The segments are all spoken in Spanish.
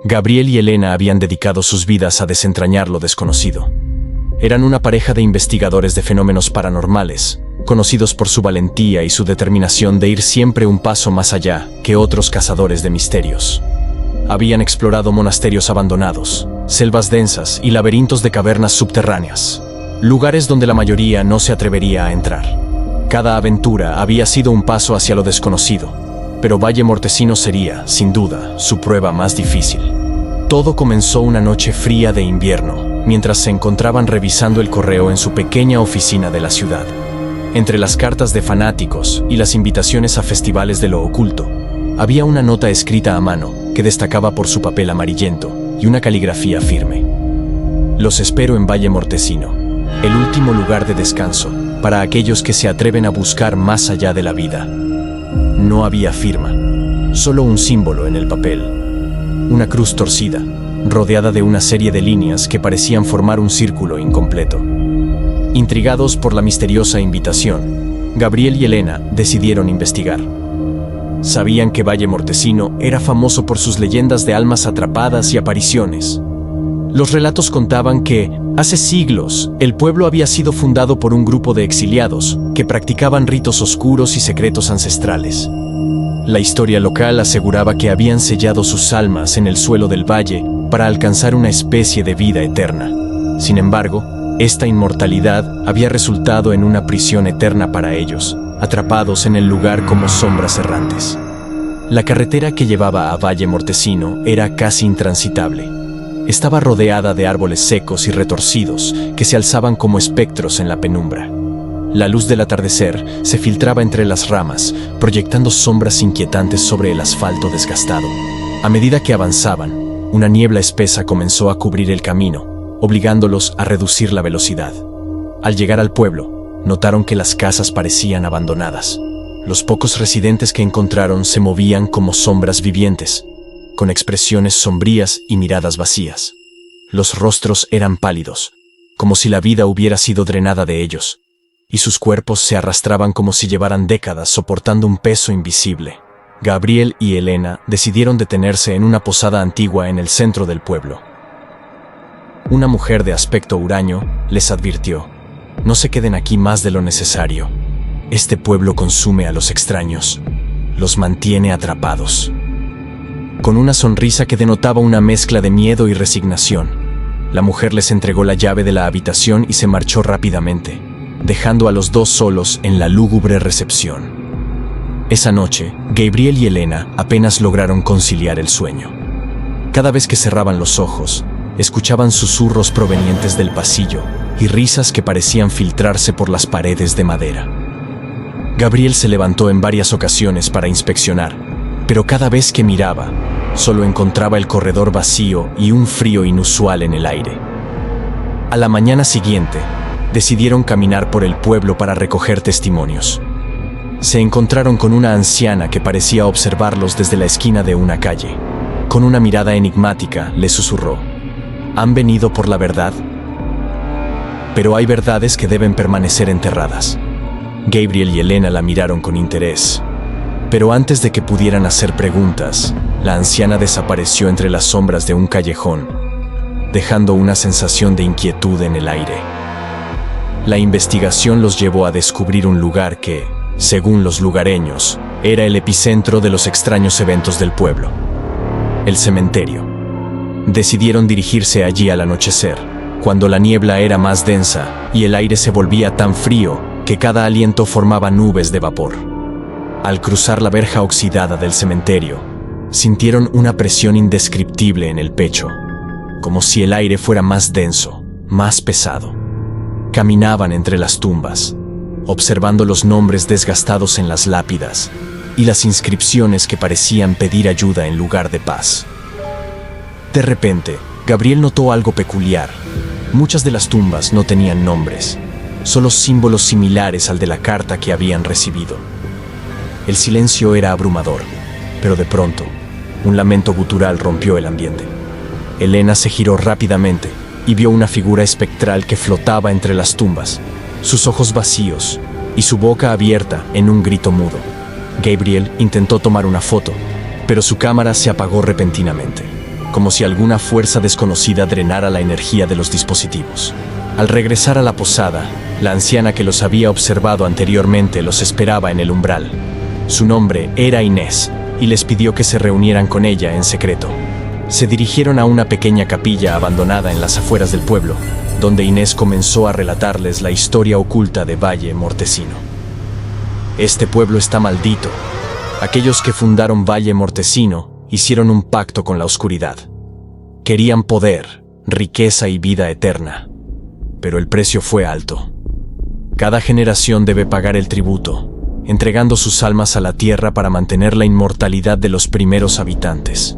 Gabriel y Elena habían dedicado sus vidas a desentrañar lo desconocido. Eran una pareja de investigadores de fenómenos paranormales, conocidos por su valentía y su determinación de ir siempre un paso más allá que otros cazadores de misterios. Habían explorado monasterios abandonados, selvas densas y laberintos de cavernas subterráneas, lugares donde la mayoría no se atrevería a entrar. Cada aventura había sido un paso hacia lo desconocido, pero Valle Mortecino sería, sin duda, su prueba más difícil. Todo comenzó una noche fría de invierno, mientras se encontraban revisando el correo en su pequeña oficina de la ciudad. Entre las cartas de fanáticos y las invitaciones a festivales de lo oculto, había una nota escrita a mano que destacaba por su papel amarillento y una caligrafía firme. Los espero en Valle Mortecino, el último lugar de descanso para aquellos que se atreven a buscar más allá de la vida. No había firma, solo un símbolo en el papel, una cruz torcida, rodeada de una serie de líneas que parecían formar un círculo incompleto. Intrigados por la misteriosa invitación, Gabriel y Elena decidieron investigar. Sabían que Valle Mortecino era famoso por sus leyendas de almas atrapadas y apariciones. Los relatos contaban que, hace siglos, el pueblo había sido fundado por un grupo de exiliados que practicaban ritos oscuros y secretos ancestrales. La historia local aseguraba que habían sellado sus almas en el suelo del valle para alcanzar una especie de vida eterna. Sin embargo, esta inmortalidad había resultado en una prisión eterna para ellos, atrapados en el lugar como sombras errantes. La carretera que llevaba a Valle Mortecino era casi intransitable. Estaba rodeada de árboles secos y retorcidos que se alzaban como espectros en la penumbra. La luz del atardecer se filtraba entre las ramas, proyectando sombras inquietantes sobre el asfalto desgastado. A medida que avanzaban, una niebla espesa comenzó a cubrir el camino, obligándolos a reducir la velocidad. Al llegar al pueblo, notaron que las casas parecían abandonadas. Los pocos residentes que encontraron se movían como sombras vivientes, con expresiones sombrías y miradas vacías. Los rostros eran pálidos, como si la vida hubiera sido drenada de ellos, y sus cuerpos se arrastraban como si llevaran décadas soportando un peso invisible. Gabriel y Elena decidieron detenerse en una posada antigua en el centro del pueblo. Una mujer de aspecto huraño les advirtió: no se queden aquí más de lo necesario. Este pueblo consume a los extraños, los mantiene atrapados. Con una sonrisa que denotaba una mezcla de miedo y resignación, la mujer les entregó la llave de la habitación y se marchó rápidamente, dejando a los dos solos en la lúgubre recepción. Esa noche, Gabriel y Elena apenas lograron conciliar el sueño. Cada vez que cerraban los ojos, escuchaban susurros provenientes del pasillo y risas que parecían filtrarse por las paredes de madera. Gabriel se levantó en varias ocasiones para inspeccionar, pero cada vez que miraba, solo encontraba el corredor vacío y un frío inusual en el aire. A la mañana siguiente, decidieron caminar por el pueblo para recoger testimonios. Se encontraron con una anciana que parecía observarlos desde la esquina de una calle. Con una mirada enigmática, les susurró: ¿han venido por la verdad? Pero hay verdades que deben permanecer enterradas. Gabriel y Elena la miraron con interés. Pero antes de que pudieran hacer preguntas, la anciana desapareció entre las sombras de un callejón, dejando una sensación de inquietud en el aire. La investigación los llevó a descubrir un lugar que, según los lugareños, era el epicentro de los extraños eventos del pueblo: el cementerio. Decidieron dirigirse allí al anochecer, cuando la niebla era más densa y el aire se volvía tan frío que cada aliento formaba nubes de vapor. Al cruzar la verja oxidada del cementerio, sintieron una presión indescriptible en el pecho, como si el aire fuera más denso, más pesado. Caminaban entre las tumbas, observando los nombres desgastados en las lápidas y las inscripciones que parecían pedir ayuda en lugar de paz. De repente, Gabriel notó algo peculiar. Muchas de las tumbas no tenían nombres, solo símbolos similares al de la carta que habían recibido. El silencio era abrumador, pero de pronto, un lamento gutural rompió el ambiente. Elena se giró rápidamente y vio una figura espectral que flotaba entre las tumbas, sus ojos vacíos y su boca abierta en un grito mudo. Gabriel intentó tomar una foto, pero su cámara se apagó repentinamente. como si alguna fuerza desconocida drenara la energía de los dispositivos. Al regresar a la posada, la anciana que los había observado anteriormente los esperaba en el umbral. Su nombre era Inés, y les pidió que se reunieran con ella en secreto. Se dirigieron a una pequeña capilla abandonada en las afueras del pueblo, donde Inés comenzó a relatarles la historia oculta de Valle Mortecino. Este pueblo está maldito. Aquellos que fundaron Valle Mortecino hicieron un pacto con la oscuridad. Querían poder, riqueza y vida eterna. Pero el precio fue alto. Cada generación debe pagar el tributo, entregando sus almas a la tierra para mantener la inmortalidad de los primeros habitantes.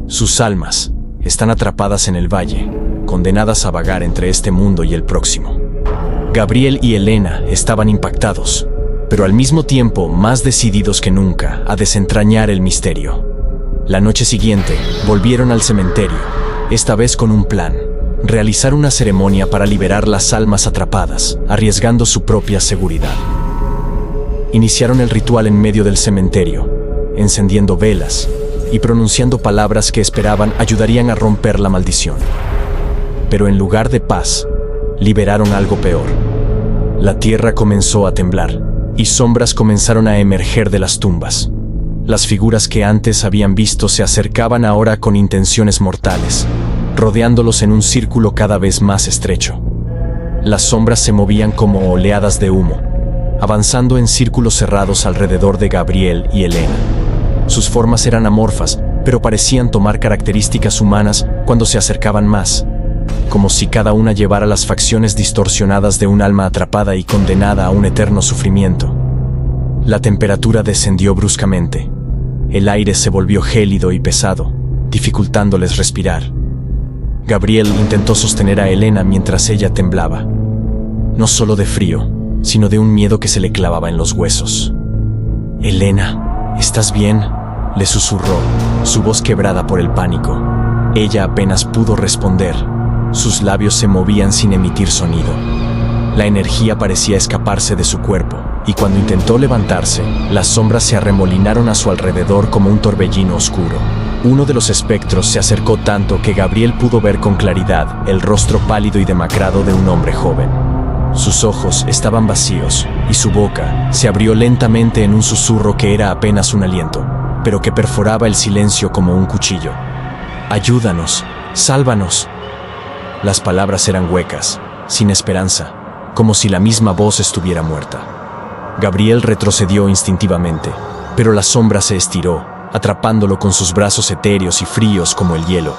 Sus almas están atrapadas en el valle, condenadas a vagar entre este mundo y el próximo. Gabriel y Elena estaban impactados, pero al mismo tiempo más decididos que nunca a desentrañar el misterio. La noche siguiente, volvieron al cementerio, esta vez con un plan: realizar una ceremonia para liberar las almas atrapadas, arriesgando su propia seguridad. Iniciaron el ritual en medio del cementerio, encendiendo velas y pronunciando palabras que esperaban ayudarían a romper la maldición. Pero en lugar de paz, liberaron algo peor. La tierra comenzó a temblar y sombras comenzaron a emerger de las tumbas. Las figuras que antes habían visto se acercaban ahora con intenciones mortales, rodeándolos en un círculo cada vez más estrecho. Las sombras se movían como oleadas de humo, avanzando en círculos cerrados alrededor de Gabriel y Elena. Sus formas eran amorfas, pero parecían tomar características humanas cuando se acercaban más, como si cada una llevara las facciones distorsionadas de un alma atrapada y condenada a un eterno sufrimiento. La temperatura descendió bruscamente. El aire se volvió gélido y pesado, dificultándoles respirar. Gabriel intentó sostener a Elena mientras ella temblaba, no solo de frío, sino de un miedo que se le clavaba en los huesos. «Elena, ¿estás bien?», le susurró, su voz quebrada por el pánico. Ella apenas pudo responder. Sus labios se movían sin emitir sonido. La energía parecía escaparse de su cuerpo, y cuando intentó levantarse, las sombras se arremolinaron a su alrededor como un torbellino oscuro. Uno de los espectros se acercó tanto que Gabriel pudo ver con claridad el rostro pálido y demacrado de un hombre joven. Sus ojos estaban vacíos, y su boca se abrió lentamente en un susurro que era apenas un aliento, pero que perforaba el silencio como un cuchillo. «Ayúdanos, sálvanos». Las palabras eran huecas, sin esperanza, como si la misma voz estuviera muerta. Gabriel retrocedió instintivamente, pero la sombra se estiró, atrapándolo con sus brazos etéreos y fríos como el hielo.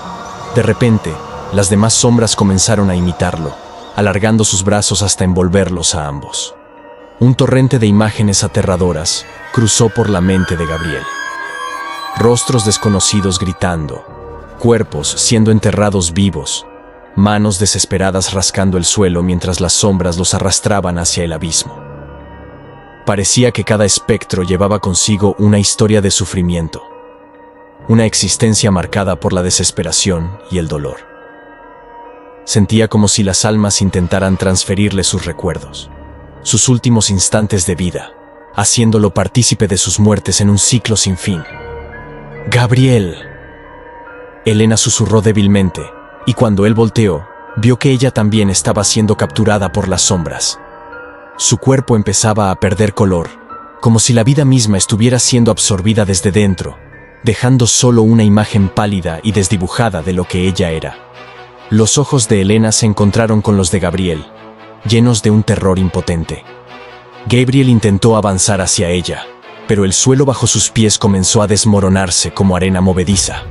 De repente, las demás sombras comenzaron a imitarlo, alargando sus brazos hasta envolverlos a ambos. Un torrente de imágenes aterradoras cruzó por la mente de Gabriel. Rostros desconocidos gritando, cuerpos siendo enterrados vivos, manos desesperadas rascando el suelo mientras las sombras los arrastraban hacia el abismo. Parecía que cada espectro llevaba consigo una historia de sufrimiento, una existencia marcada por la desesperación y el dolor. Sentía como si las almas intentaran transferirle sus recuerdos, sus últimos instantes de vida, haciéndolo partícipe de sus muertes en un ciclo sin fin. «Gabriel», Elena susurró débilmente, y cuando él volteó, vio que ella también estaba siendo capturada por las sombras. Su cuerpo empezaba a perder color, como si la vida misma estuviera siendo absorbida desde dentro, dejando solo una imagen pálida y desdibujada de lo que ella era. Los ojos de Elena se encontraron con los de Gabriel, llenos de un terror impotente. Gabriel intentó avanzar hacia ella, pero el suelo bajo sus pies comenzó a desmoronarse como arena movediza.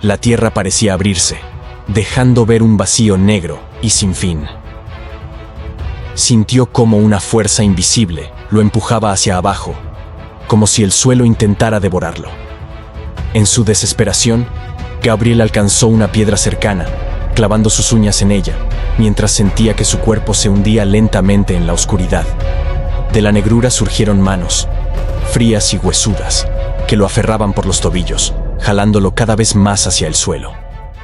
La tierra parecía abrirse, dejando ver un vacío negro y sin fin. Sintió como una fuerza invisible lo empujaba hacia abajo, como si el suelo intentara devorarlo. En su desesperación, Gabriel alcanzó una piedra cercana, clavando sus uñas en ella, mientras sentía que su cuerpo se hundía lentamente en la oscuridad. De la negrura surgieron manos, frías y huesudas, que lo aferraban por los tobillos, jalándolo cada vez más hacia el suelo.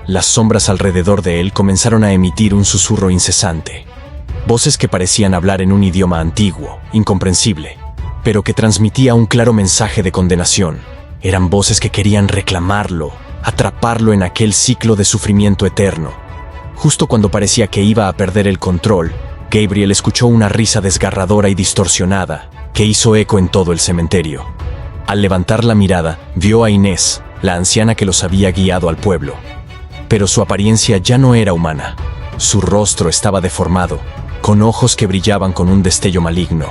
Las sombras alrededor de él comenzaron a emitir un susurro incesante. Voces que parecían hablar en un idioma antiguo, incomprensible, pero que transmitía un claro mensaje de condenación. Eran voces que querían reclamarlo, atraparlo en aquel ciclo de sufrimiento eterno. Justo cuando parecía que iba a perder el control, Gabriel escuchó una risa desgarradora y distorsionada que hizo eco en todo el cementerio. Al levantar la mirada, vio a Inés, la anciana que los había guiado al pueblo. Pero su apariencia ya no era humana. Su rostro estaba deformado, con ojos que brillaban con un destello maligno.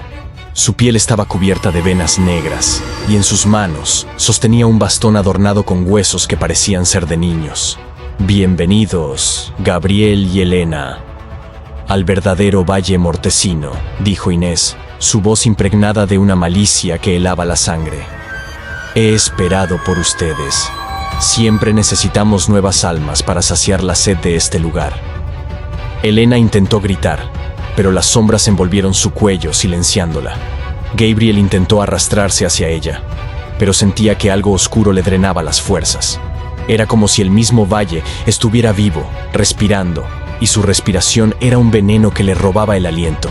Su piel estaba cubierta de venas negras, y en sus manos sostenía un bastón adornado con huesos que parecían ser de niños. «Bienvenidos, Gabriel y Elena, al verdadero Valle Mortecino», dijo Inés, su voz impregnada de una malicia que helaba la sangre. «He esperado por ustedes. Siempre necesitamos nuevas almas para saciar la sed de este lugar». Elena intentó gritar, pero las sombras envolvieron su cuello, silenciándola. Gabriel intentó arrastrarse hacia ella, pero sentía que algo oscuro le drenaba las fuerzas. Era como si el mismo valle estuviera vivo, respirando, y su respiración era un veneno que le robaba el aliento.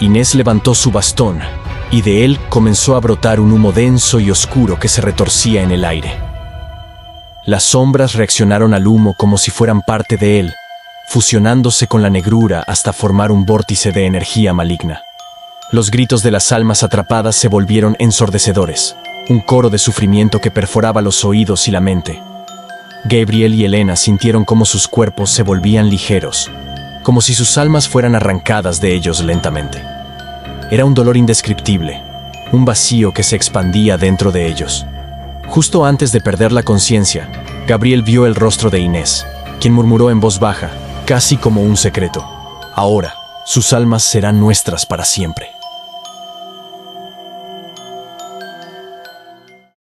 Inés levantó su bastón, y de él comenzó a brotar un humo denso y oscuro que se retorcía en el aire. Las sombras reaccionaron al humo como si fueran parte de él, fusionándose con la negrura hasta formar un vórtice de energía maligna. Los gritos de las almas atrapadas se volvieron ensordecedores, un coro de sufrimiento que perforaba los oídos y la mente. Gabriel y Elena sintieron cómo sus cuerpos se volvían ligeros, como si sus almas fueran arrancadas de ellos lentamente. Era un dolor indescriptible, un vacío que se expandía dentro de ellos. Justo antes de perder la conciencia, Gabriel vio el rostro de Inés, quien murmuró en voz baja, casi como un secreto: «Ahora, sus almas serán nuestras para siempre».